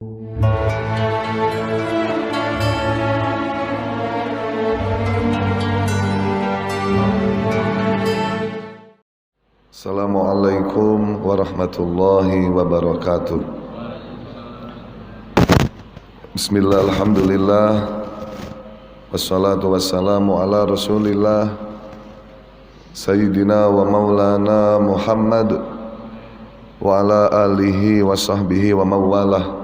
Assalamualaikum warahmatullahi wabarakatuh. Bismillah, alhamdulillah, wassalatu wassalamu ala rasulillah Sayyidina wa maulana Muhammad wa ala alihi wa sahbihi wa mawalah.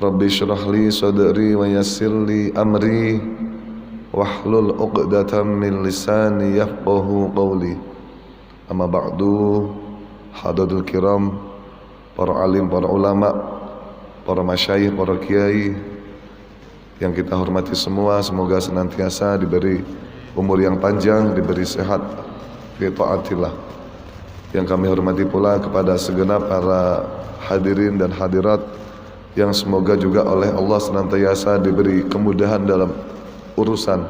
Rabbi syrah li sadri wa yassir li amri wahlul uqdatam min lisani yafqahu qawli. Amma ba'du, hadirin kiram, para alim, para ulama, para masyayikh, para kiai yang kita hormati semua, semoga senantiasa diberi umur yang panjang, diberi sehat fi taatillah. Yang kami hormati pula kepada segenap para hadirin dan hadirat yang semoga juga oleh Allah senantiasa diberi kemudahan dalam urusan,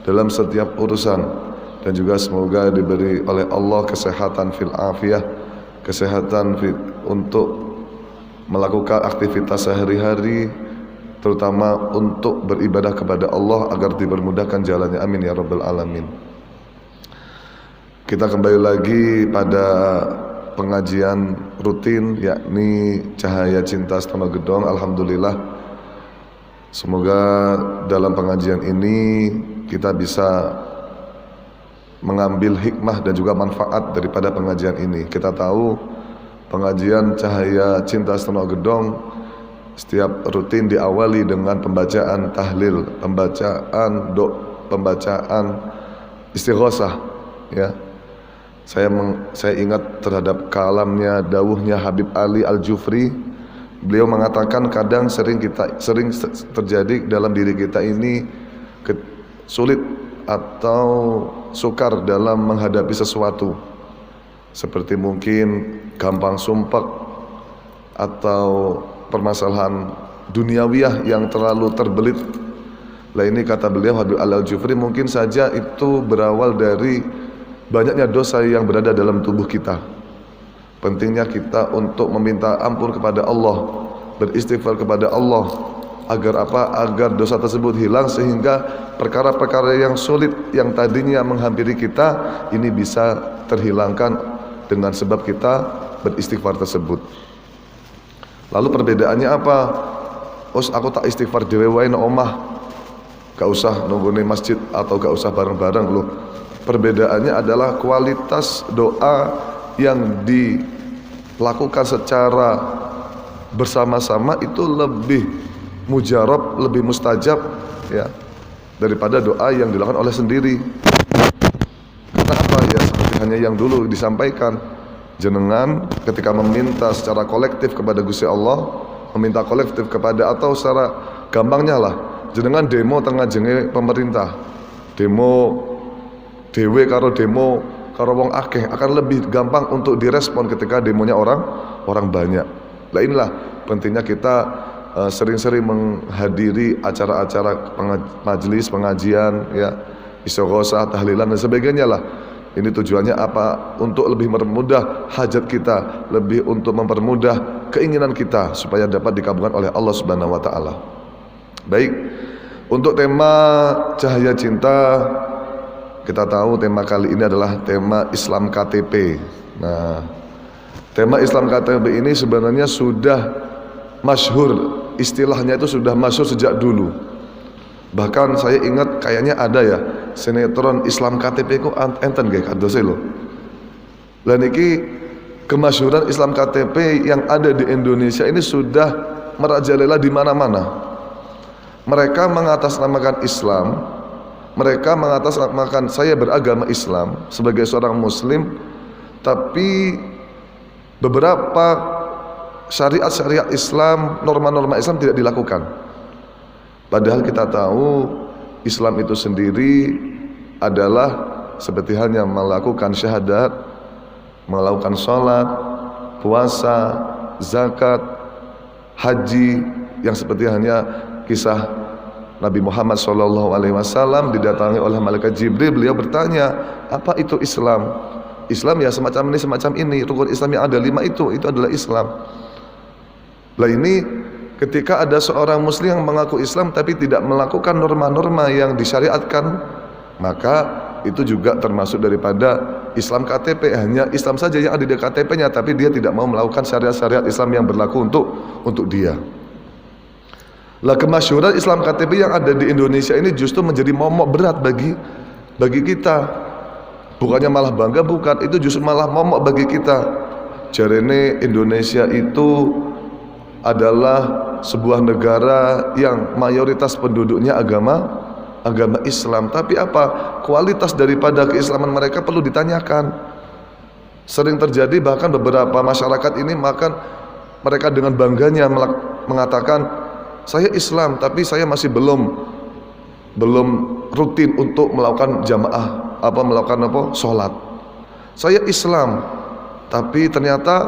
dalam setiap urusan, dan juga semoga diberi oleh Allah kesehatan fil afiyah, kesehatan untuk melakukan aktivitas sehari-hari, terutama untuk beribadah kepada Allah agar dipermudahkan jalannya, amin ya rabbal alamin. Kita kembali lagi pada pengajian rutin, yakni Cahaya Cinta Setengah Gedong. Alhamdulillah, semoga dalam pengajian ini kita bisa mengambil hikmah dan juga manfaat daripada pengajian ini. Kita tahu pengajian Cahaya Cinta Setengah Gedong setiap rutin diawali dengan pembacaan tahlil, pembacaan istighosah, ya. Saya ingat terhadap kalamnya, dawuhnya Habib Ali Al-Jufri. Beliau mengatakan kadang sering terjadi dalam diri kita ini sulit atau sukar dalam menghadapi sesuatu, seperti mungkin gampang sumpek atau permasalahan duniawiyah yang terlalu terbelit. Lah ini kata beliau Habib Al-Jufri, mungkin saja itu berawal dari banyaknya dosa yang berada dalam tubuh kita. Pentingnya kita untuk meminta ampun kepada Allah, beristighfar kepada Allah. Agar apa? Agar dosa tersebut hilang, sehingga perkara-perkara yang sulit yang tadinya menghampiri kita ini bisa terhilangkan dengan sebab kita beristighfar tersebut. Lalu perbedaannya apa? Aku tak istighfar dhewe wae nang omah, gak usah nunggu di masjid atau gak usah bareng-bareng loh. Perbedaannya adalah kualitas doa yang dilakukan secara bersama-sama itu lebih mujarab, lebih mustajab, ya, daripada doa yang dilakukan oleh sendiri. Kenapa? Ya seperti hanya yang dulu disampaikan, jenengan ketika meminta secara kolektif kepada Gusti Allah, meminta kolektif kepada, atau secara gampangnya lah, jenengan demo tengah jenge pemerintah, demo dewe karo demo karo wong akeh akan lebih gampang untuk direspon ketika demonya orang banyak. Lah inilah pentingnya kita sering-sering menghadiri acara-acara majelis pengajian, ya, istighosah, tahlilan dan sebagainya lah. Ini tujuannya apa? Untuk lebih mempermudah hajat kita, lebih untuk mempermudah keinginan kita supaya dapat dikabulkan oleh Allah Subhanahu wa taala. Baik, untuk tema Cahaya Cinta, kita tahu tema kali ini adalah tema Islam KTP. Nah, tema Islam KTP ini sebenarnya sudah masyhur, istilahnya itu sudah masyhur sejak dulu. Bahkan saya ingat kayaknya ada ya sinetron Islam KTP ku enten nggih kadose lho. Lah niki kemasyhuran Islam KTP yang ada di Indonesia ini sudah merajalela di mana-mana. Mereka mengatasnamakan Islam, mereka mengatasnamakan saya beragama Islam sebagai seorang muslim, tapi beberapa syariat-syariat Islam, norma-norma Islam tidak dilakukan. Padahal kita tahu Islam itu sendiri adalah seperti halnya melakukan syahadat, melakukan sholat, puasa, zakat, haji, yang seperti halnya kisah Nabi Muhammad SAW didatangi oleh malaikat Jibril. Beliau bertanya, apa itu Islam? Islam ya semacam ini, rukun Islam yang ada 5 itu adalah Islam. Lah ini ketika ada seorang muslim yang mengaku Islam tapi tidak melakukan norma-norma yang disyariatkan, maka itu juga termasuk daripada Islam KTP. Hanya Islam saja yang ada di KTP-nya, tapi dia tidak mau melakukan syariat-syariat Islam yang berlaku untuk dia. Lah, kemasyhuran Islam KTP yang ada di Indonesia ini justru menjadi momok berat bagi kita. Bukannya malah bangga, bukan, itu justru malah momok bagi kita. Jarene Indonesia itu adalah sebuah negara yang mayoritas penduduknya agama Islam, tapi apa kualitas daripada keislaman mereka perlu ditanyakan. Sering terjadi bahkan beberapa masyarakat ini mereka dengan bangganya mengatakan, saya Islam tapi saya masih belum rutin untuk melakukan jamaah, sholat. Saya Islam tapi ternyata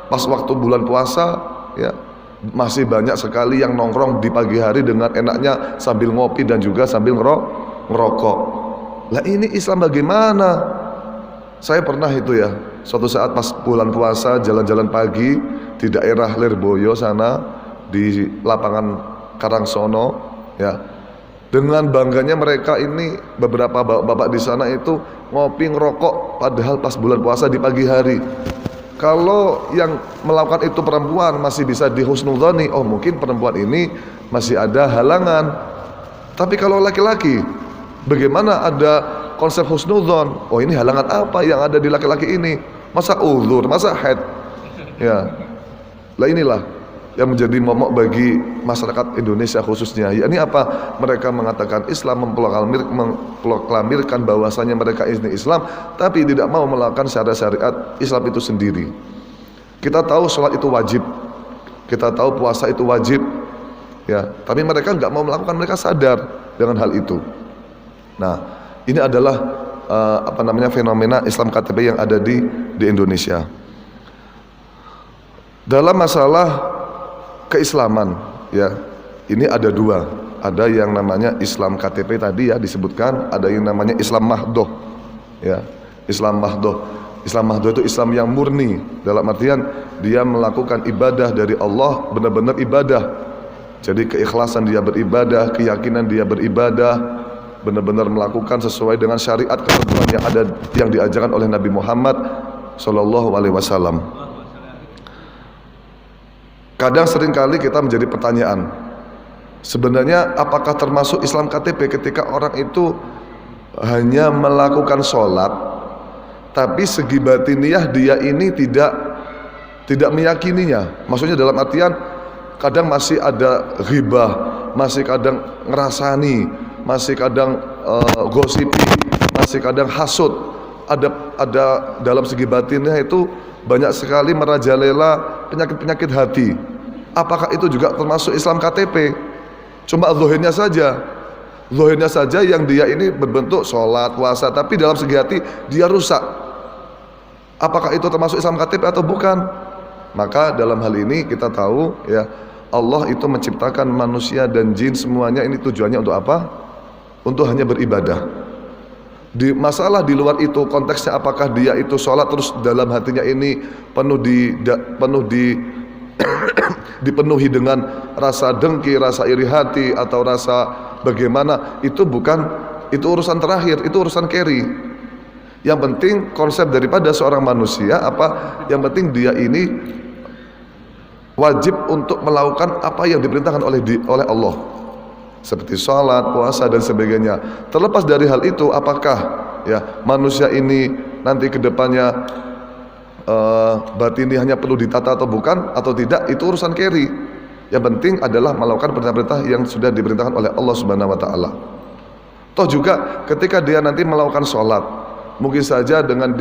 pas waktu bulan puasa, ya, masih banyak sekali yang nongkrong di pagi hari dengan enaknya sambil ngopi dan juga sambil ngerokok. Lah, ini Islam bagaimana? Saya pernah itu, ya, suatu saat pas bulan puasa jalan-jalan pagi di daerah Lirboyo sana, di lapangan Karangsono, ya. Dengan bangganya mereka ini, beberapa bapak di sana itu ngopi ngerokok padahal pas bulan puasa di pagi hari. Kalau yang melakukan itu perempuan masih bisa dihusnudzoni, oh mungkin perempuan ini masih ada halangan. Tapi kalau laki-laki, bagaimana ada konsep husnudzon? Oh, ini halangan apa yang ada di laki-laki ini? Masa uzur, masa haid? Ya, lah inilah yang menjadi momok bagi masyarakat Indonesia khususnya. Ya, ini apa? Mereka mengatakan Islam, memproklamirkan bahwasanya mereka ini Islam, tapi tidak mau melakukan syariat Islam itu sendiri. Kita tahu sholat itu wajib, kita tahu puasa itu wajib, ya, tapi mereka nggak mau melakukan, mereka sadar dengan hal itu. Nah, ini adalah fenomena Islam KTP yang ada di Indonesia. Dalam masalah keislaman, ya, ini ada dua. Ada yang namanya Islam KTP tadi, ya, disebutkan. Ada yang namanya Islam mahdoh, ya. Islam mahdoh itu Islam yang murni, dalam artian dia melakukan ibadah dari Allah, benar-benar ibadah. Jadi keikhlasan dia beribadah, keyakinan dia beribadah, benar-benar melakukan sesuai dengan syariat ketentuan yang diajarkan oleh Nabi Muhammad SAW. Kadang seringkali kita menjadi pertanyaan, sebenarnya apakah termasuk Islam KTP ketika orang itu hanya melakukan sholat, tapi segi batiniah dia ini tidak meyakininya. Maksudnya dalam artian kadang masih ada ghibah, masih kadang ngerasani, masih kadang gosipi, masih kadang hasud. Ada dalam segi batinnya itu banyak sekali merajalela penyakit-penyakit hati. Apakah itu juga termasuk Islam KTP? Cuma zahirnya saja yang dia ini berbentuk sholat, puasa, tapi dalam segi hati dia rusak. Apakah itu termasuk Islam KTP atau bukan? Maka dalam hal ini kita tahu, ya, Allah itu menciptakan manusia dan jin semuanya ini tujuannya untuk apa? Untuk hanya beribadah. Di masalah di luar itu konteksnya, apakah dia itu sholat terus dalam hatinya ini dipenuhi dengan rasa dengki, rasa iri hati, atau rasa bagaimana, itu urusan terakhir, itu urusan carry. Yang penting konsep daripada seorang manusia apa? Yang penting dia ini wajib untuk melakukan apa yang diperintahkan oleh Allah, seperti sholat, puasa dan sebagainya. Terlepas dari hal itu, apakah, ya, manusia ini nanti kedepannya batini hanya perlu ditata atau bukan atau tidak, itu urusan carry. Yang penting adalah melakukan perintah-perintah yang sudah diperintahkan oleh Allah Subhanahu wa taala. Toh juga ketika dia nanti melakukan sholat, mungkin saja dengan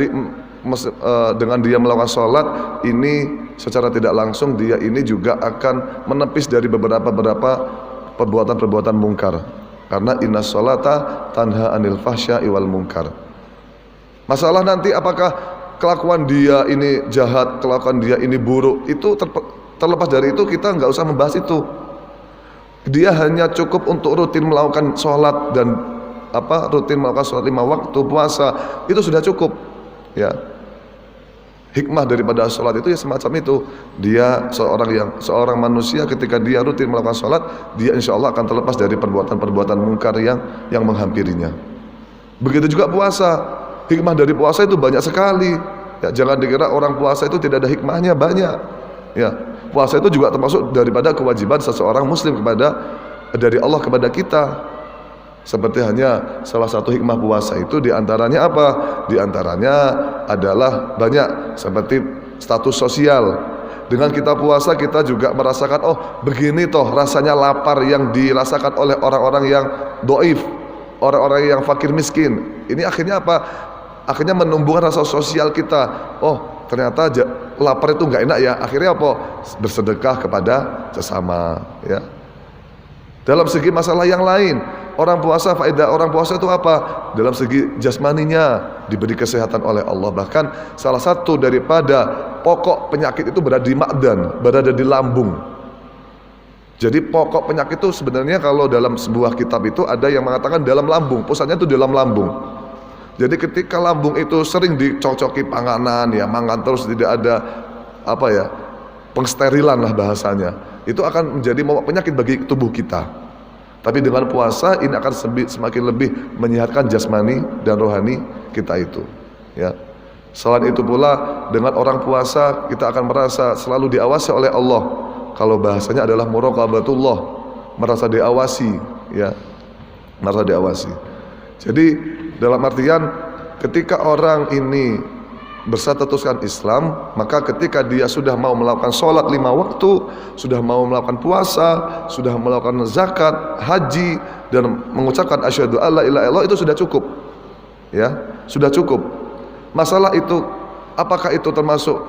dia melakukan sholat ini secara tidak langsung dia ini juga akan menepis dari beberapa perbuatan-perbuatan mungkar. Karena innas sholata tanha anil fahsya'i wal munkar. Masalah nanti apakah kelakuan dia ini jahat, kelakuan dia ini buruk, itu terlepas dari itu kita nggak usah membahas itu. Dia hanya cukup untuk rutin melakukan sholat dan rutin melakukan sholat 5 waktu, puasa, itu sudah cukup, ya. Hikmah daripada sholat itu ya semacam itu. Dia seorang manusia ketika dia rutin melakukan sholat, dia insya Allah akan terlepas dari perbuatan-perbuatan mungkar yang menghampirinya. Begitu juga puasa. Hikmah dari puasa itu banyak sekali. Ya, jangan dikira orang puasa itu tidak ada hikmahnya, banyak. Ya, puasa itu juga termasuk daripada kewajiban seseorang muslim dari Allah kepada kita. Seperti hanya salah satu hikmah puasa itu diantaranya apa? Diantaranya adalah banyak, seperti status sosial. Dengan kita puasa kita juga merasakan, oh begini toh rasanya lapar yang dirasakan oleh orang-orang yang doif, orang-orang yang fakir miskin. Ini akhirnya apa? Akhirnya menumbuhkan rasa sosial kita. Oh ternyata lapar itu nggak enak ya. Akhirnya apa? Bersedekah kepada sesama. Ya. Dalam segi masalah yang lain, faedah orang puasa itu apa? Dalam segi jasmaninya diberi kesehatan oleh Allah. Bahkan salah satu daripada pokok penyakit itu berada di ma'dan, berada di lambung. Jadi pokok penyakit itu sebenarnya kalau dalam sebuah kitab itu ada yang mengatakan dalam lambung, pusatnya itu dalam lambung. Jadi ketika lambung itu sering dicocoki panganan, ya mangan terus tidak ada pengsterilan lah bahasanya, itu akan menjadi momok penyakit bagi tubuh kita. Tapi dengan puasa ini akan semakin lebih menyehatkan jasmani dan rohani kita itu. Ya. Selain itu pula dengan orang puasa kita akan merasa selalu diawasi oleh Allah. Kalau bahasanya adalah muraqabatullah, merasa diawasi, ya, merasa diawasi. Jadi dalam artian ketika orang ini berstatuskan Islam, maka ketika dia sudah mau melakukan sholat 5 waktu, sudah mau melakukan puasa, sudah melakukan zakat, haji, dan mengucapkan asyhadu alla ilaha illallah, itu sudah cukup. Ya, sudah cukup. Masalah itu apakah itu termasuk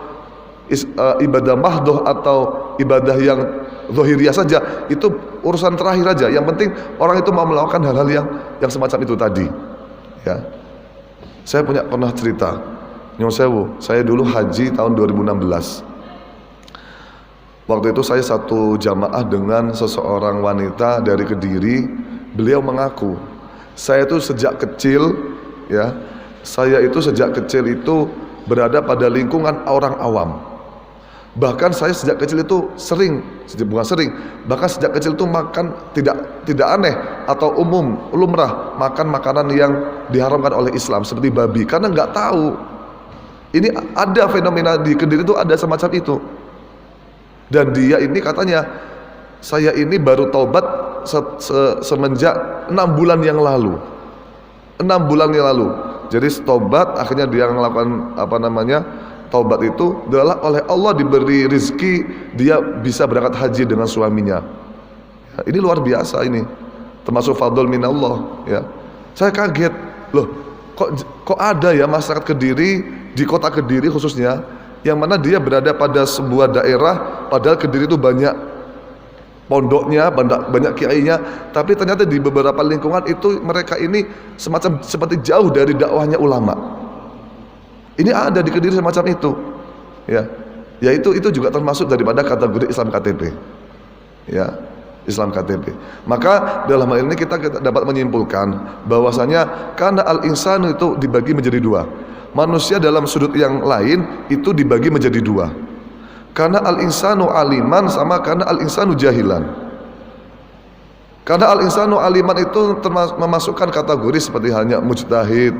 ibadah mahdoh atau ibadah yang zahiriyah saja, itu urusan terakhir aja. Yang penting orang itu mau melakukan hal-hal yang semacam itu tadi. Ya, saya pernah cerita. Nyuwun sewu, saya dulu haji tahun 2016. Waktu itu saya satu jamaah dengan seseorang wanita dari Kediri. Beliau mengaku, saya itu sejak kecil, ya, berada pada lingkungan orang awam. Bahkan saya sejak kecil itu bahkan sejak kecil itu makan tidak aneh atau lumrah makan makanan yang diharamkan oleh Islam seperti babi, karena nggak tahu. Ini ada fenomena di Kediri itu ada semacam itu. Dan dia ini katanya, saya ini baru taubat semenjak 6 bulan yang lalu. 6 bulan yang lalu. Jadi taubat, akhirnya dia melakukan taubat itu adalah oleh Allah diberi rizki, dia bisa berangkat haji dengan suaminya. Ya, ini luar biasa ini. Termasuk fadl minallah, ya. Saya kaget, loh, kok ada ya masyarakat Kediri, di kota Kediri khususnya, yang mana dia berada pada sebuah daerah, padahal Kediri itu banyak pondoknya, banyak kiainya, tapi ternyata di beberapa lingkungan itu mereka ini seperti jauh dari dakwahnya ulama. Ini ada di Kediri semacam itu, ya. Yaitu itu juga termasuk daripada kategori Islam KTP, ya, Islam KTP. Maka dalam hal ini kita dapat menyimpulkan bahwasanya karena al-insanu itu dibagi menjadi 2. Manusia dalam sudut yang lain itu dibagi menjadi 2. Karena al-insanu aliman sama karena al-insanu jahilan. Karena al-insanu aliman itu memasukkan kategori seperti halnya mujtahid,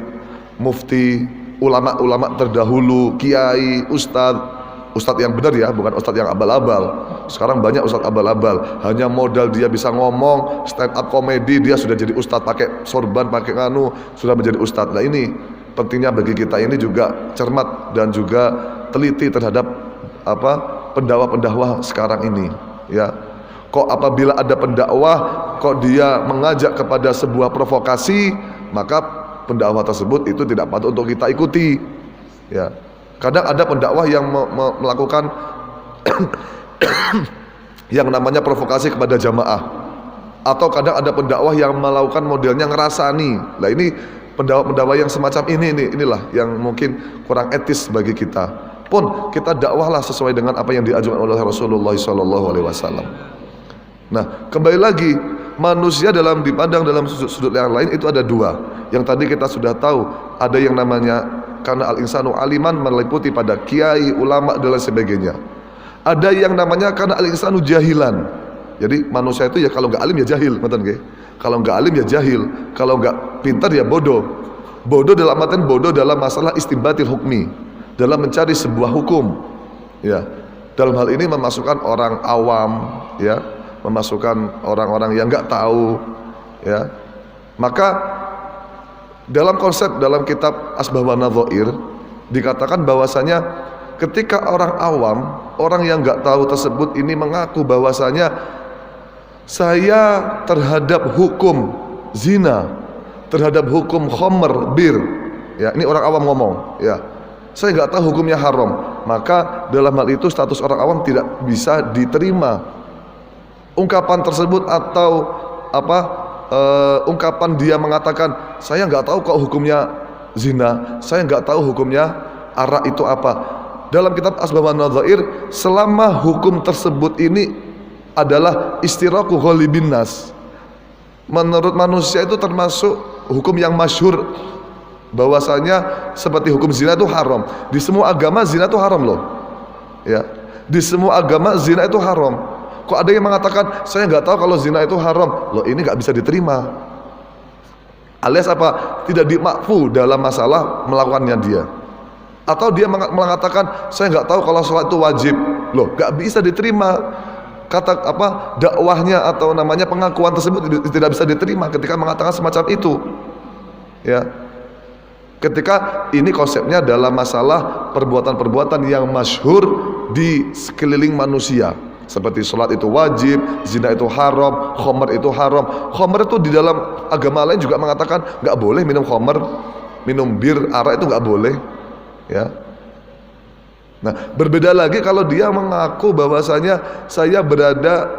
mufti, ulama-ulama terdahulu, kiai, ustadz yang benar ya, bukan ustadz yang abal-abal. Sekarang banyak ustadz abal-abal, hanya modal dia bisa ngomong, stand up komedi, dia sudah jadi ustadz, pakai sorban, pakai sudah menjadi ustadz. Nah ini pentingnya bagi kita ini juga cermat dan juga teliti terhadap pendakwah-pendakwah sekarang ini, ya. Kok apabila ada pendakwah kok dia mengajak kepada sebuah provokasi, maka pendakwah tersebut itu tidak patut untuk kita ikuti, ya. Kadang ada pendakwah yang melakukan yang namanya provokasi kepada jamaah, atau kadang ada pendakwah yang melakukan modelnya ngerasani. Nah ini pendakwah yang semacam inilah yang mungkin kurang etis bagi kita. Pun kita dakwahlah sesuai dengan apa yang diajarkan oleh Rasulullah SAW. Nah, kembali lagi, manusia dipandang dalam sudut yang lain itu ada 2. Yang tadi kita sudah tahu, ada yang namanya karena al-insanu aliman meliputi pada kiai, ulama dan lain sebagainya. Ada yang namanya karena al-insanu jahilan. Jadi manusia itu ya kalau nggak alim ya jahil, betul nggih? Kalau nggak alim ya jahil, kalau nggak pintar ya bodoh. Bodoh dalam artian bodoh dalam masalah istinbatil hukmi, dalam mencari sebuah hukum. Ya, dalam hal ini memasukkan orang awam, ya, memasukkan orang-orang yang nggak tahu, ya. Maka dalam konsep dalam kitab Asbah wa Nadhair dikatakan bahwasanya ketika orang awam, orang yang nggak tahu tersebut ini mengaku bahwasanya saya terhadap hukum zina, terhadap hukum khamr, bir, ya, ini orang awam ngomong, ya, saya nggak tahu hukumnya haram, maka dalam hal itu status orang awam tidak bisa diterima. Ungkapan tersebut atau ungkapan dia mengatakan saya nggak tahu kok hukumnya zina, saya nggak tahu hukumnya arak itu apa. Dalam kitab Asbah wa Nadhair, selama hukum tersebut ini adalah istiraku ghalibin nas, menurut manusia itu termasuk hukum yang masyhur bahwasanya seperti hukum zina itu haram. Di semua agama zina itu haram loh, ya, di semua agama zina itu haram. Kok ada yang mengatakan saya nggak tahu kalau zina itu haram? Loh, ini nggak bisa diterima. Alias apa? Tidak dimakfu dalam masalah melakukannya dia. Atau dia mengatakan saya nggak tahu kalau sholat itu wajib. Loh, nggak bisa diterima. Kata dakwahnya atau namanya pengakuan tersebut tidak bisa diterima ketika mengatakan semacam itu. Ya. Ketika ini konsepnya dalam masalah perbuatan-perbuatan yang masyhur di sekeliling manusia. Seperti sholat itu wajib, zina itu haram, khamr itu haram. Khamr itu di dalam agama lain juga mengatakan nggak boleh minum khamr, minum bir, arak itu nggak boleh, ya. Nah, berbeda lagi kalau dia mengaku bahwasanya saya berada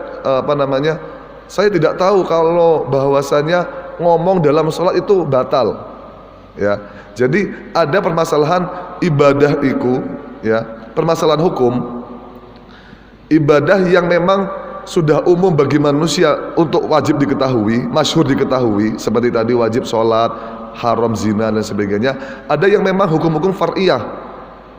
saya tidak tahu kalau bahwasanya ngomong dalam sholat itu batal, ya. Jadi ada permasalahan ibadah itu, ya, permasalahan hukum. Ibadah yang memang sudah umum bagi manusia untuk wajib diketahui, masyhur diketahui, seperti tadi wajib sholat, haram zina dan sebagainya. Ada yang memang hukum-hukum far'iyah,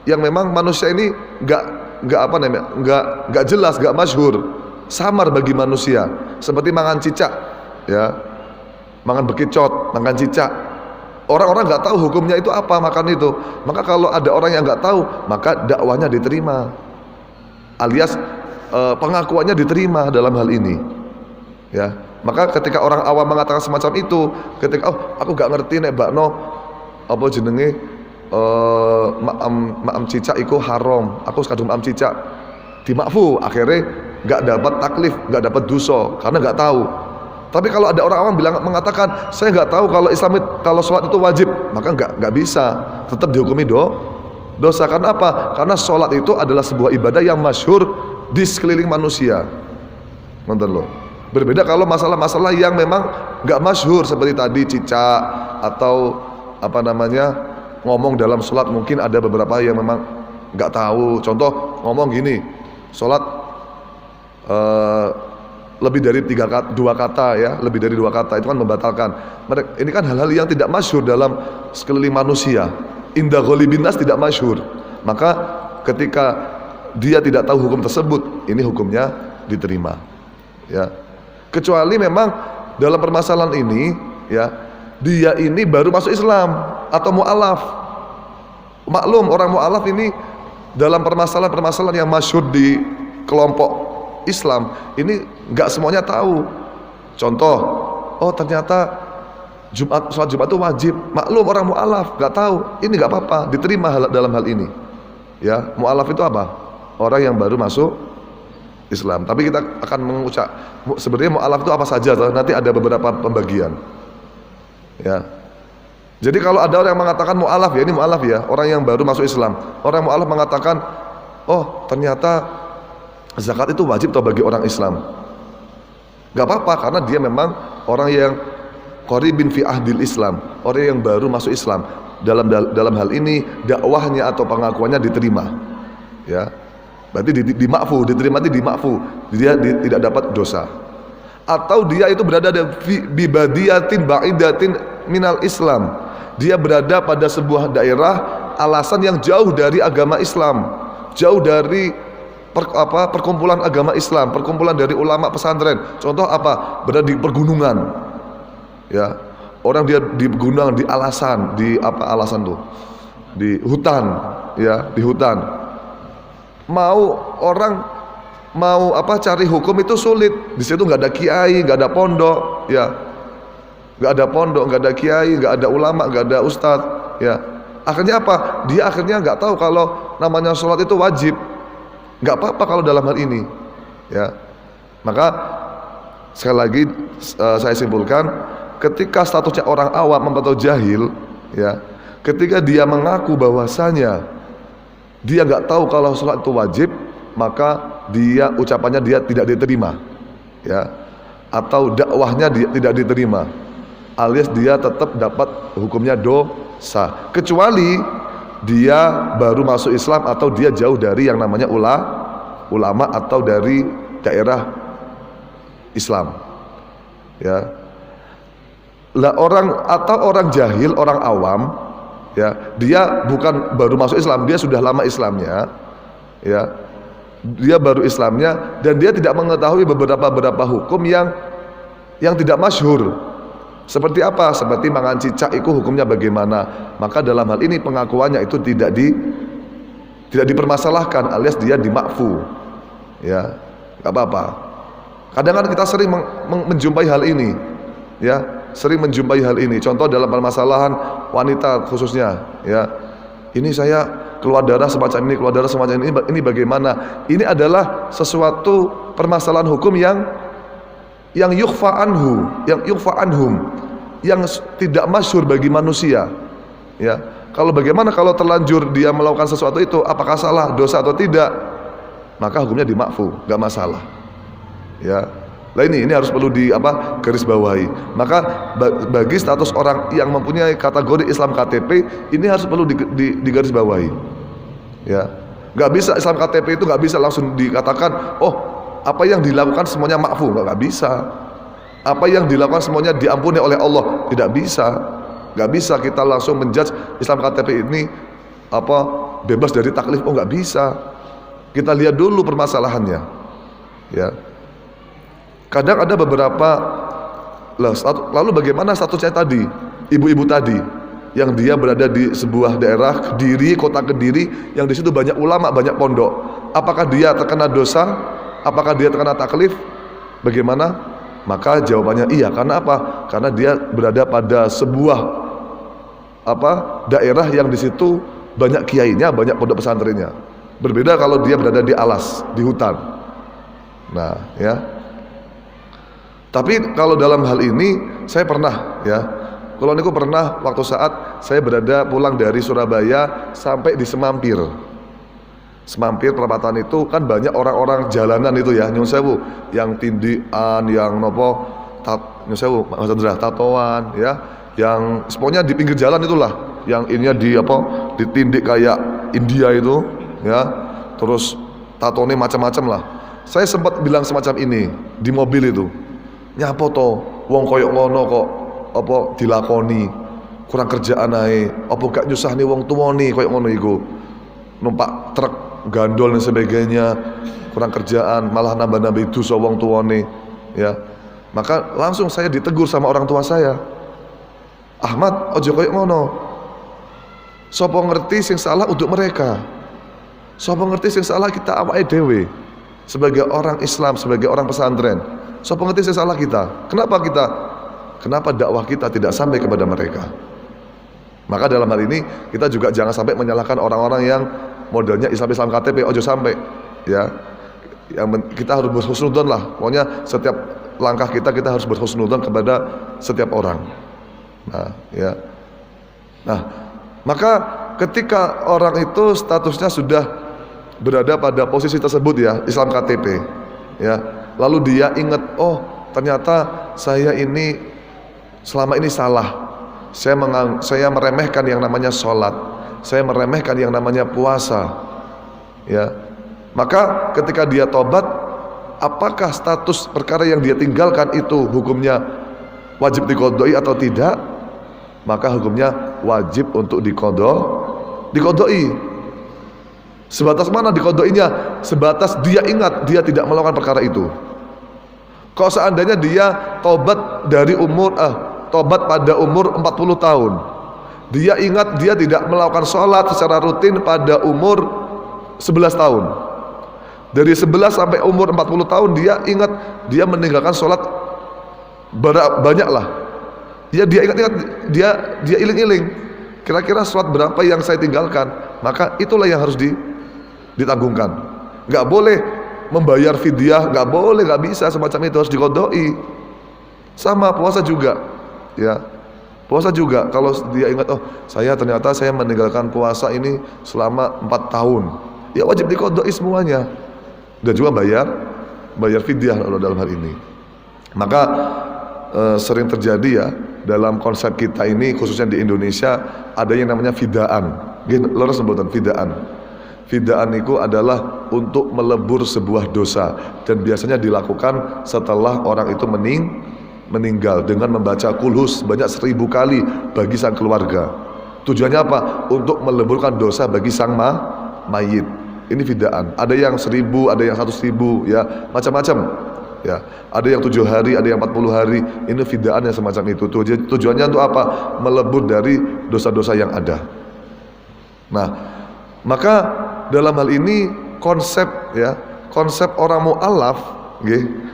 yang memang manusia ini nggak jelas, nggak masyhur, samar bagi manusia, seperti mangan cicak, ya, mangan bekicot, mangan cicak. Orang-orang nggak tahu hukumnya itu apa makan itu. Maka kalau ada orang yang nggak tahu, maka dakwanya diterima, alias pengakuannya diterima dalam hal ini, ya. Maka ketika orang awam mengatakan semacam itu, ketika aku gak ngerti nek bakno apa jenenge maam cicak iku haram, aku sekadung maam cicak dimakfu, akhirnya gak dapat taklif, gak dapat dosa karena gak tahu. Tapi kalau ada orang awam mengatakan saya gak tahu kalau kalau sholat itu wajib, maka gak bisa, tetap dihukumi dosa. Karena apa? Karena sholat itu adalah sebuah ibadah yang masyhur di sekeliling manusia. Nonton loh. Berbeda kalau masalah-masalah yang memang nggak masyhur seperti tadi cicak atau ngomong dalam sholat, mungkin ada beberapa yang memang nggak tahu. Contoh ngomong gini, sholat lebih dari dua kata, ya, lebih dari dua kata itu kan membatalkan. Ini kan hal-hal yang tidak masyhur dalam sekeliling manusia. Inda ghalibin nas tidak masyhur. Maka ketika dia tidak tahu hukum tersebut, ini hukumnya diterima, ya. Kecuali memang dalam permasalahan ini, ya, dia ini baru masuk Islam atau mu'alaf. Maklum orang mu'alaf ini dalam permasalahan yang masyhur di kelompok Islam ini nggak semuanya tahu. Contoh, ternyata sholat Jumat itu wajib. Maklum orang mu'alaf nggak tahu, ini nggak apa-apa, diterima dalam hal ini, ya. Mu'alaf itu apa? Orang yang baru masuk Islam. Tapi kita akan mengucap sebenarnya mu'alaf itu apa saja, nanti ada beberapa pembagian, ya. Jadi kalau ada orang yang mengatakan mu'alaf, ya ini mu'alaf, ya, orang yang baru masuk Islam. Orang mu'alaf mengatakan, ternyata zakat itu wajib bagi orang Islam. Gak apa-apa, karena dia memang orang yang qaribin fi ahdil Islam, orang yang baru masuk Islam. Dalam hal ini dakwahnya atau pengakuannya diterima, ya. Berarti dimakfu, diterima itu dimakfu, dia tidak dapat dosa. Atau dia itu berada di badiyatin ba'idatin minal Islam, dia berada pada sebuah daerah alasan yang jauh dari agama Islam, jauh dari perkumpulan agama Islam, perkumpulan dari ulama pesantren. Contoh apa? Berada di pergunungan, ya. Orang dia di pegunungan, di alasan, di apa alasan tuh? Di hutan, ya, di hutan. Orang mau cari hukum itu sulit. Di situ nggak ada kiai, nggak ada pondok, ya. Nggak ada pondok, nggak ada kiai, nggak ada ulama, nggak ada ustadz, ya. Akhirnya apa? Dia akhirnya nggak tahu kalau namanya sholat itu wajib. Nggak apa-apa kalau dalam hal ini, ya. Maka sekali lagi saya simpulkan, ketika statusnya orang awam atau jahil, ya, ketika dia mengaku bahwasanya dia nggak tahu kalau sholat itu wajib, maka ucapannya dia tidak diterima, ya, atau dakwahnya dia tidak diterima, alias dia tetap dapat hukumnya dosa, kecuali dia baru masuk Islam atau dia jauh dari yang namanya ulama atau dari daerah Islam, ya. Lah orang jahil, orang awam, ya, dia bukan baru masuk Islam, dia sudah lama Islamnya, ya. Dia baru Islamnya dan dia tidak mengetahui beberapa hukum yang tidak masyhur. Seperti apa? Seperti mangan cicak itu hukumnya bagaimana? Maka dalam hal ini pengakuannya itu tidak dipermasalahkan, alias dia dimakfu, ya, nggak apa-apa. Kadang-kadang kita sering menjumpai hal ini, ya, sering menjumpai hal ini. Contoh dalam permasalahan wanita khususnya, ya, ini saya keluar darah semacam ini, keluar darah semacam ini bagaimana? Ini adalah sesuatu permasalahan hukum yang yukhfa anhum, yang tidak masyhur bagi manusia, ya. Kalau bagaimana kalau terlanjur dia melakukan sesuatu itu, apakah salah, dosa atau tidak? Maka hukumnya dimakfu, nggak masalah, ya. Lah ini harus perlu garis bawahi. Maka bagi status orang yang mempunyai kategori Islam KTP ini harus perlu digaris bawahi, ya. Nggak bisa Islam KTP itu nggak bisa langsung dikatakan, oh, apa yang dilakukan semuanya makfu, nggak bisa. Apa yang dilakukan semuanya diampuni oleh Allah, tidak bisa. Nggak bisa kita langsung menjudge Islam KTP ini bebas dari taklif, oh nggak bisa. Kita lihat dulu permasalahannya, ya. Kadang ada beberapa, lalu bagaimana statusnya tadi, ibu-ibu tadi, yang dia berada di sebuah daerah Kediri, kota Kediri, yang di situ banyak ulama, banyak pondok. Apakah dia terkena dosa? Apakah dia terkena taklif? Bagaimana? Maka jawabannya iya. Karena apa? Karena dia berada pada sebuah daerah yang di situ banyak kiainya, banyak pondok pesantrennya. Berbeda kalau dia berada di alas, di hutan. Nah, ya. Tapi kalau dalam hal ini saya pernah, ya. Kalau niku pernah waktu saat saya berada pulang dari Surabaya sampai di Semampir. Semampir perapatan itu kan banyak orang-orang jalanan itu, ya, nyun sewu, yang tindian, yang nopo nyun sewu, maksudnya tatoan, ya, yang pokoknya di pinggir jalan itulah, yang ininya ditindik kayak India itu, ya, terus tatone macam-macam lah. Saya sempat bilang semacam ini di mobil itu, nyapo to wong koyok ngono kok dilakoni, kurang kerjaan ae, apa gak nyusahni wong tuwani koyok ngono iku, numpak truk gandol dan sebagainya, kurang kerjaan, malah nambah-nambah dosa wong tuwane, ya. Maka langsung saya ditegur sama orang tua saya, Ahmad, ojo koyok ngono, sapa ngerti sing salah untuk mereka, sapa ngerti sing salah kita awake dhewe sebagai orang Islam, sebagai orang pesantren. Sapa ngerti sing salah kita, kenapa dakwah kita tidak sampai kepada mereka. Maka dalam hal ini kita juga jangan sampai menyalahkan orang-orang yang modelnya Islam KTP, ojo sampai, ya. Kita harus berhusnudzon lah. Pokoknya setiap langkah kita harus berhusnudzon kepada setiap orang. Nah, ya. Nah, maka ketika orang itu statusnya sudah berada pada posisi tersebut, ya, Islam KTP, ya. Lalu dia ingat, oh, ternyata saya ini selama ini salah. Saya meremehkan yang namanya sholat, saya meremehkan yang namanya puasa, ya. Maka ketika dia tobat, apakah status perkara yang dia tinggalkan itu hukumnya wajib diqodoi atau tidak? Maka hukumnya wajib untuk dikodoi. Sebatas mana dikodoinya? Sebatas dia ingat dia tidak melakukan perkara itu. Kalau seandainya dia tobat pada umur 40 tahun, dia ingat dia tidak melakukan sholat secara rutin pada umur 11 tahun. Dari 11 sampai umur 40 tahun dia ingat dia meninggalkan sholat banyak lah. Ya dia ingat-ingat, dia iling-iling. Kira-kira sholat berapa yang saya tinggalkan? Maka itulah yang harus ditanggungkan. Nggak boleh membayar fidyah, nggak boleh, nggak bisa semacam itu, harus dikodoi. Sama puasa juga, ya. Puasa juga, kalau dia ingat, oh ternyata saya meninggalkan puasa ini selama 4 tahun, ya wajib dikodoi semuanya. Dan juga bayar fidyah kalau dalam hal ini. Maka sering terjadi ya dalam konsep kita ini, khususnya di Indonesia, ada yang namanya fidaan. Lurus sebutan fidaan. Fidaan itu adalah untuk melebur sebuah dosa, dan biasanya dilakukan setelah orang itu meninggal dengan membaca kulhus banyak 1000 kali bagi sang keluarga. Tujuannya apa? Untuk meleburkan dosa bagi sang mayit. Ini fidaan. Ada yang 1000, ada yang 100.000, ya macam-macam. Ya, ada yang 7 hari, ada yang 40 hari. Ini fidaan yang semacam itu. Tujuannya untuk apa? Melebur dari dosa-dosa yang ada. Nah, maka dalam hal ini konsep orang mu'alaf,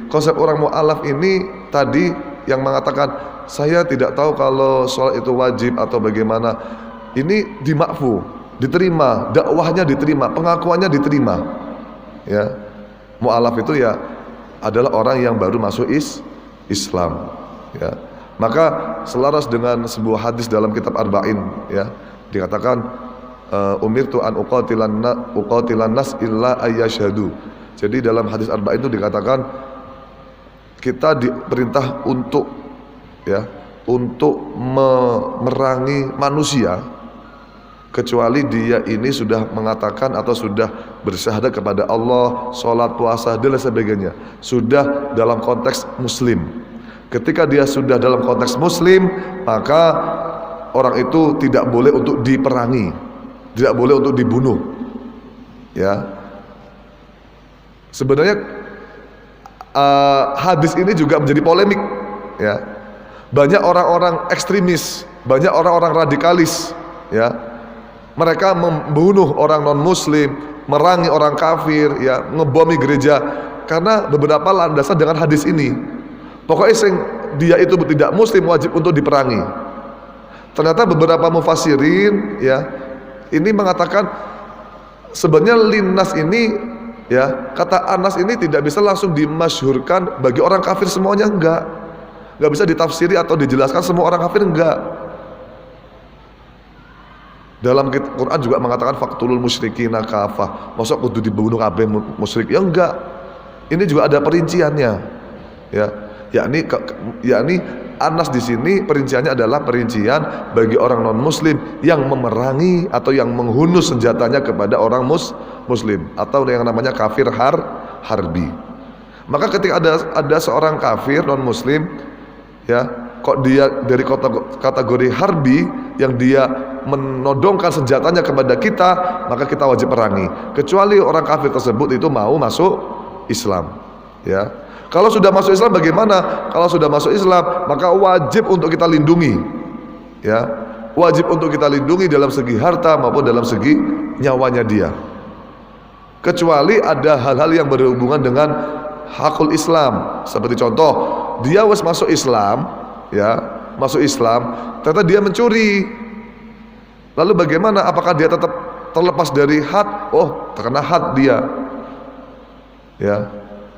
konsep orang mu'alaf ini tadi yang mengatakan saya tidak tahu kalau sholat itu wajib atau bagaimana, ini dimakfu, diterima, dakwahnya diterima, pengakuannya diterima. Ya, mu'alaf itu ya adalah orang yang baru masuk Islam. Ya, maka selaras dengan sebuah hadis dalam kitab Arba'in, ya, dikatakan umirtu an uqatilan nas illa ayyashhadu. Jadi dalam hadis Arba'in itu dikatakan kita diperintah untuk memerangi manusia kecuali dia ini sudah mengatakan atau sudah bersyahadat kepada Allah, sholat, puasa dan lain sebagainya, sudah dalam konteks muslim. Ketika dia sudah dalam konteks muslim, maka orang itu tidak boleh untuk diperangi, tidak boleh untuk dibunuh. Ya, sebenarnya hadis ini juga menjadi polemik. Ya, banyak orang-orang ekstremis, banyak orang-orang radikalis, ya, mereka membunuh orang non muslim, merangi orang kafir, ya, ngebomi gereja karena beberapa landasan dengan hadis ini. Pokoknya dia itu tidak muslim wajib untuk diperangi. Ternyata beberapa mufassirin, ya, ini mengatakan sebenarnya linnas ini, ya, kata Anas ini tidak bisa langsung dimasyhurkan bagi orang kafir semuanya, enggak bisa ditafsiri atau dijelaskan semua orang kafir, enggak. Dalam Quran juga mengatakan faqtulul musyrikina kafah, masa kudu dibunuh kabeh musyrik, ya enggak. Ini juga ada perinciannya, ya, yakni Anas di sini perinciannya adalah perincian bagi orang non muslim yang memerangi atau yang menghunus senjatanya kepada orang muslim atau yang namanya kafir harbi. Maka ketika ada seorang kafir non muslim, ya, kok dia dari kategori harbi yang dia menodongkan senjatanya kepada kita, maka kita wajib perangi kecuali orang kafir tersebut itu mau masuk Islam. Ya, kalau sudah masuk Islam bagaimana? Kalau sudah masuk Islam maka wajib untuk kita lindungi, ya, wajib untuk kita lindungi dalam segi harta maupun dalam segi nyawanya dia, kecuali ada hal-hal yang berhubungan dengan hakul Islam. Seperti contoh, dia wes masuk Islam, ya, masuk Islam, ternyata dia mencuri. Lalu bagaimana? Apakah dia tetap terlepas dari had? Oh, terkena had dia. Ya,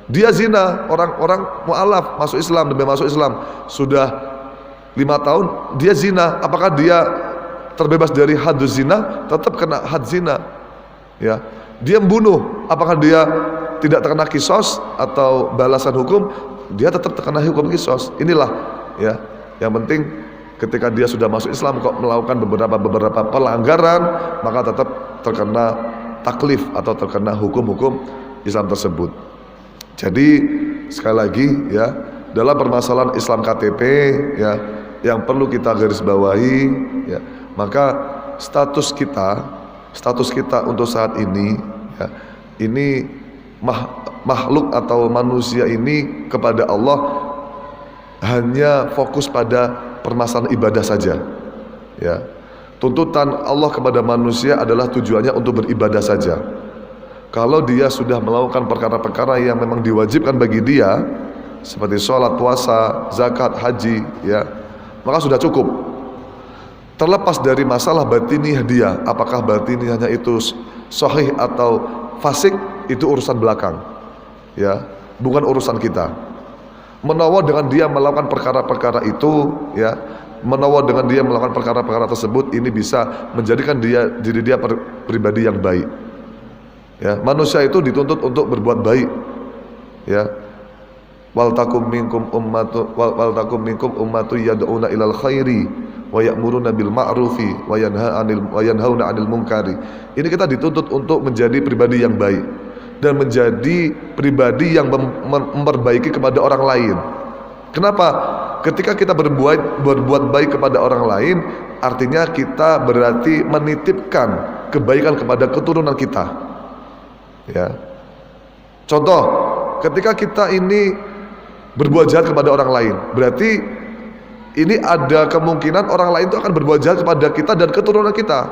dia zina, orang mu'alaf masuk Islam, demi masuk Islam sudah 5 tahun dia zina. Apakah dia terbebas dari haduz zina? Tetap kena had zina. Ya, dia membunuh. Apakah dia tidak terkena kisos atau balasan hukum? Dia tetap terkena hukum kisos. Inilah, ya, yang penting ketika dia sudah masuk Islam kok melakukan beberapa pelanggaran, maka tetap terkena taklif atau terkena hukum-hukum Islam tersebut. Jadi sekali lagi, ya, dalam permasalahan Islam KTP, ya, yang perlu kita garis bawahi, ya, maka status kita, status kita untuk saat ini, ya, ini makhluk atau manusia ini kepada Allah hanya fokus pada permasalahan ibadah saja, ya. Tuntutan Allah kepada manusia adalah tujuannya untuk beribadah saja. Kalau dia sudah melakukan perkara-perkara yang memang diwajibkan bagi dia, seperti sholat, puasa, zakat, haji, ya, maka sudah cukup. Terlepas dari masalah batiniah dia, apakah batiniahnya itu sahih atau fasik, itu urusan belakang, ya, bukan urusan kita. Menawa dengan dia melakukan perkara-perkara itu, ya, menawa dengan dia melakukan perkara-perkara tersebut, ini bisa menjadikan diri dia pribadi yang baik, ya. Manusia itu dituntut untuk berbuat baik, ya. Wal takum minkum ummatu yad'una ilal khairi wa ya'muruna bil ma'rufi wa yanhauna 'anil munkari. Ini kita dituntut untuk menjadi pribadi yang baik dan menjadi pribadi yang memperbaiki kepada orang lain. Kenapa? Ketika kita berbuat baik kepada orang lain, artinya kita berarti menitipkan kebaikan kepada keturunan kita, ya. Contoh, ketika kita ini berbuat jahat kepada orang lain, berarti ini ada kemungkinan orang lain itu akan berbuat jahat kepada kita dan keturunan kita.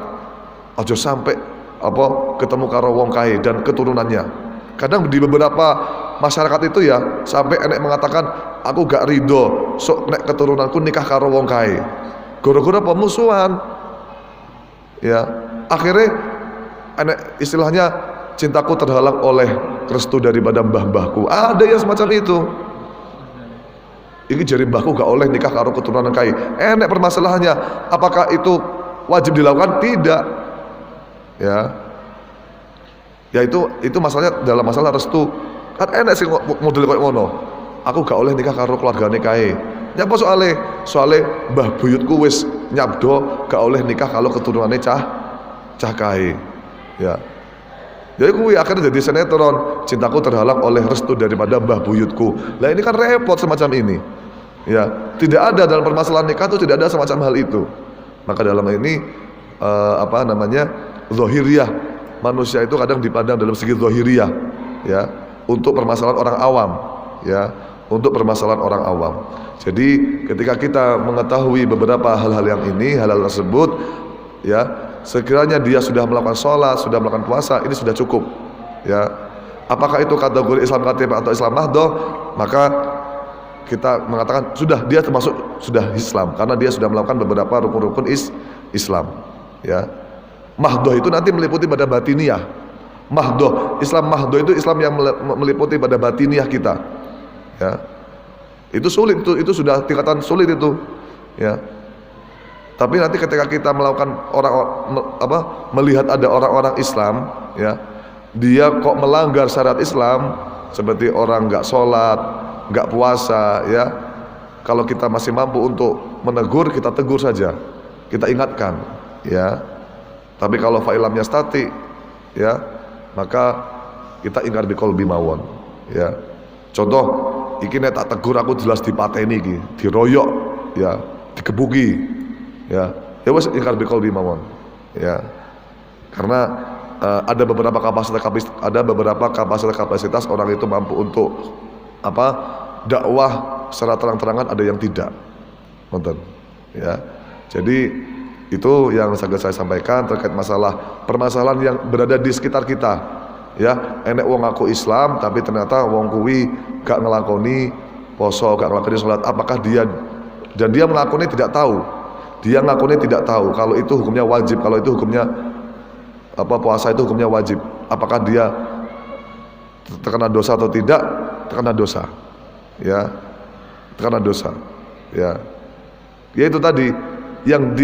Ojo sampai ketemu karo wong kae dan keturunannya. Kadang di beberapa masyarakat itu, ya, sampai enek mengatakan aku gak ridho sok nek keturunanku nikah karo wong kae, gara-gara pemusuhan, ya. Akhirnya enek istilahnya cintaku terhalang oleh restu daripada mbah-mbahku. Ada yang semacam itu. Ini jari mbahku gak oleh nikah karo keturunan kae. Enek permasalahannya, apakah itu wajib dilakukan? Tidak, ya. Ya itu masalahnya dalam masalah restu. Kan enek sih model koyo ngono. Aku gak oleh nikah karo keluargane kae. Nyapa soale mbah buyutku wis nyabdo gak oleh nikah kalau keturunannya cah kae. Ya. Jadi kuwi akhirnya jadi sinetron, cintaku terhalang oleh restu daripada mbah buyutku. Lah ini kan repot semacam ini. Ya, tidak ada dalam permasalahan nikah itu tidak ada semacam hal itu. Maka dalam ini zahiriyah, manusia itu kadang dipandang dalam segi zahiriyah, ya, untuk permasalahan orang awam, ya, untuk permasalahan orang awam. Jadi ketika kita mengetahui beberapa hal-hal yang ini, hal-hal tersebut, ya, sekiranya dia sudah melakukan sholat, sudah melakukan puasa, ini sudah cukup, ya. Apakah itu kategori Islam KTP atau Islam mahdoh, maka kita mengatakan dia termasuk sudah Islam karena dia sudah melakukan beberapa rukun-rukun Islam, ya. Mahdoh itu nanti meliputi pada batiniah. Islam mahdoh itu Islam yang meliputi pada batiniah kita, ya. Itu sulit, itu sudah tingkatan sulit itu, ya. Tapi nanti ketika kita melakukan melihat ada orang-orang Islam, ya, dia kok melanggar syariat Islam seperti orang nggak sholat, nggak puasa, ya. Kalau kita masih mampu untuk menegur, kita tegur saja, kita ingatkan, ya. Tapi kalau fa'ilamnya statik, ya, maka kita ingkar biqolbi mawon, ya. Contoh, iki nek tak tegur aku jelas dipateni iki, diroyok, ya, digebuki, ya wes ingkar biqolbi mawon, ya. Karena ada beberapa kapasitas orang itu mampu untuk dakwah secara terang-terangan, ada yang tidak, nonton, ya. Jadi itu yang saya sampaikan terkait permasalahan yang berada di sekitar kita, ya. Enek wong ngaku Islam tapi ternyata wong kuwi gak ngelakoni poso, gak ngelakoni sholat. Apakah dia melakoni tidak tahu, dia ngakuni tidak tahu kalau itu hukumnya wajib, kalau itu hukumnya puasa itu hukumnya wajib. Apakah dia terkena dosa atau tidak? Terkena dosa, ya, terkena dosa, ya. Ya itu tadi yang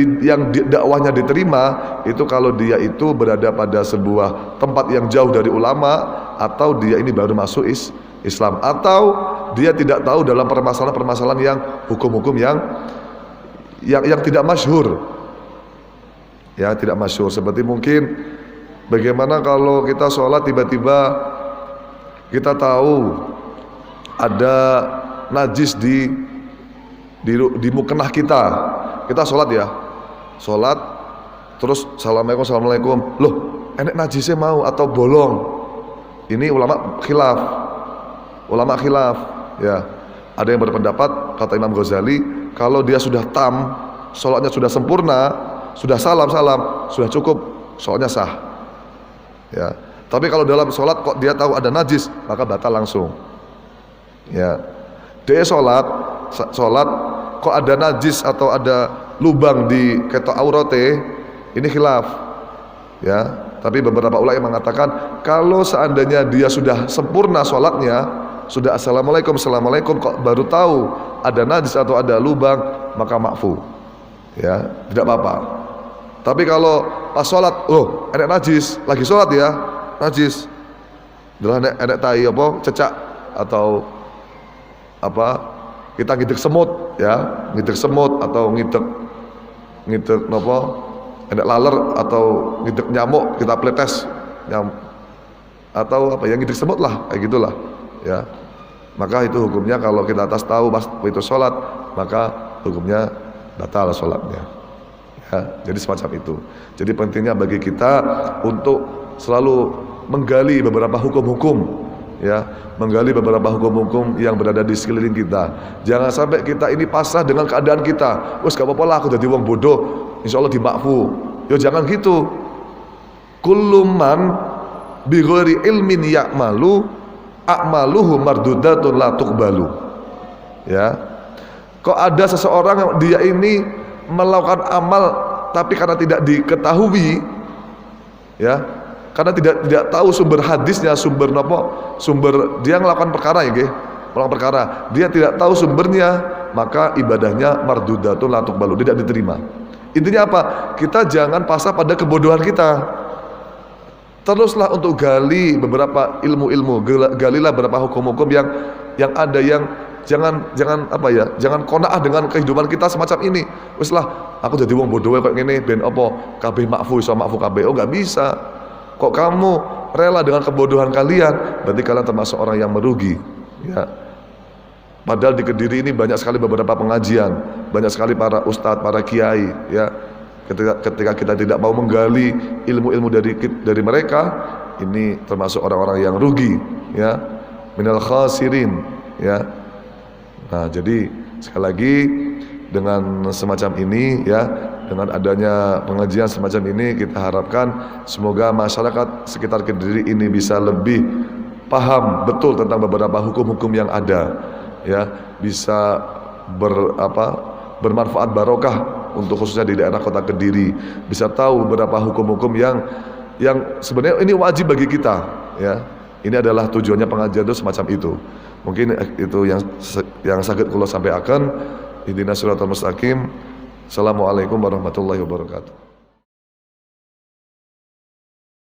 dakwahnya diterima itu kalau dia itu berada pada sebuah tempat yang jauh dari ulama, atau dia ini baru masuk Islam, atau dia tidak tahu dalam permasalahan yang hukum-hukum yang tidak masyhur, ya, tidak masyhur. Seperti mungkin bagaimana kalau kita sholat tiba-tiba kita tahu ada najis di mukenah kita sholat, ya, sholat terus assalamualaikum, loh enek najisnya mau atau bolong? Ini ulama khilaf ya. Ada yang berpendapat, kata Imam Ghazali, kalau dia sudah tam, sholatnya sudah sempurna, sudah salam, sudah cukup, sholatnya sah ya. Tapi kalau dalam sholat kok dia tahu ada najis, maka batal langsung ya. Dia sholat kok ada najis atau ada lubang di ketok aurate, ini khilaf ya. Tapi beberapa ulama yang mengatakan kalau seandainya dia sudah sempurna sholatnya, sudah assalamualaikum kok baru tahu ada najis atau ada lubang, maka makfu ya, tidak apa-apa. Tapi kalau pas sholat, oh enek najis, lagi sholat ya, najis adalah enek tai apa, cecak atau apa, kita ngidik semut ya, ngidik semut atau ngidik apa, enek laler atau ngidik nyamuk, kita pletes atau apa yang ngidik semut lah, kayak gitulah ya, maka itu hukumnya kalau kita atas tahu pas itu sholat, maka hukumnya batal sholatnya ya. Jadi semacam itu. Jadi pentingnya bagi kita untuk selalu menggali beberapa hukum-hukum ya, menggali beberapa hukum-hukum yang berada di sekeliling kita. Jangan sampai kita ini pasrah dengan keadaan kita, wes gak apa-apa lah aku jadi wong bodoh, insya Allah dimakfu. Yo jangan gitu. Kullu man bi ghairi ilmin ya'malu a'maluhu mardudatun la tuqbalu ya. Kok ada seseorang yang dia ini melakukan amal tapi karena tidak diketahui ya, karena tidak tahu sumber hadisnya, sumber dia melakukan perkara ya nggih, melakukan perkara dia tidak tahu sumbernya, maka ibadahnya mardudatun la tuqbalu, tidak diterima. Intinya apa? Kita jangan pasrah pada kebodohan kita. Teruslah untuk gali beberapa ilmu-ilmu, galilah beberapa hukum-hukum yang ada, yang jangan apa ya, jangan qanaah dengan kehidupan kita semacam ini. Wis lah, aku jadi wong bodoh kayak gini, ben apa kabeh makfu iso makfu kabeh. Oh enggak bisa. Kok kamu rela dengan kebodohan kalian? Berarti kalian termasuk orang yang merugi ya. Padahal di Kediri ini banyak sekali beberapa pengajian, banyak sekali para ustadz, para kiai ya. Ketika kita tidak mau menggali ilmu-ilmu dari mereka, ini termasuk orang-orang yang rugi ya, minal khasirin ya. Nah jadi sekali lagi dengan semacam ini ya, dengan adanya pengajian semacam ini, kita harapkan semoga masyarakat sekitar Kediri ini bisa lebih paham betul tentang beberapa hukum-hukum yang ada ya, bisa bermanfaat barokah untuk khususnya di daerah kota Kediri, bisa tahu beberapa hukum-hukum yang sebenarnya ini wajib bagi kita ya. Ini adalah tujuannya pengajian itu semacam itu. Mungkin itu yang saged kula sampaikan. Ihdinas siratal mustaqim. Assalamualaikum warahmatullahi wabarakatuh.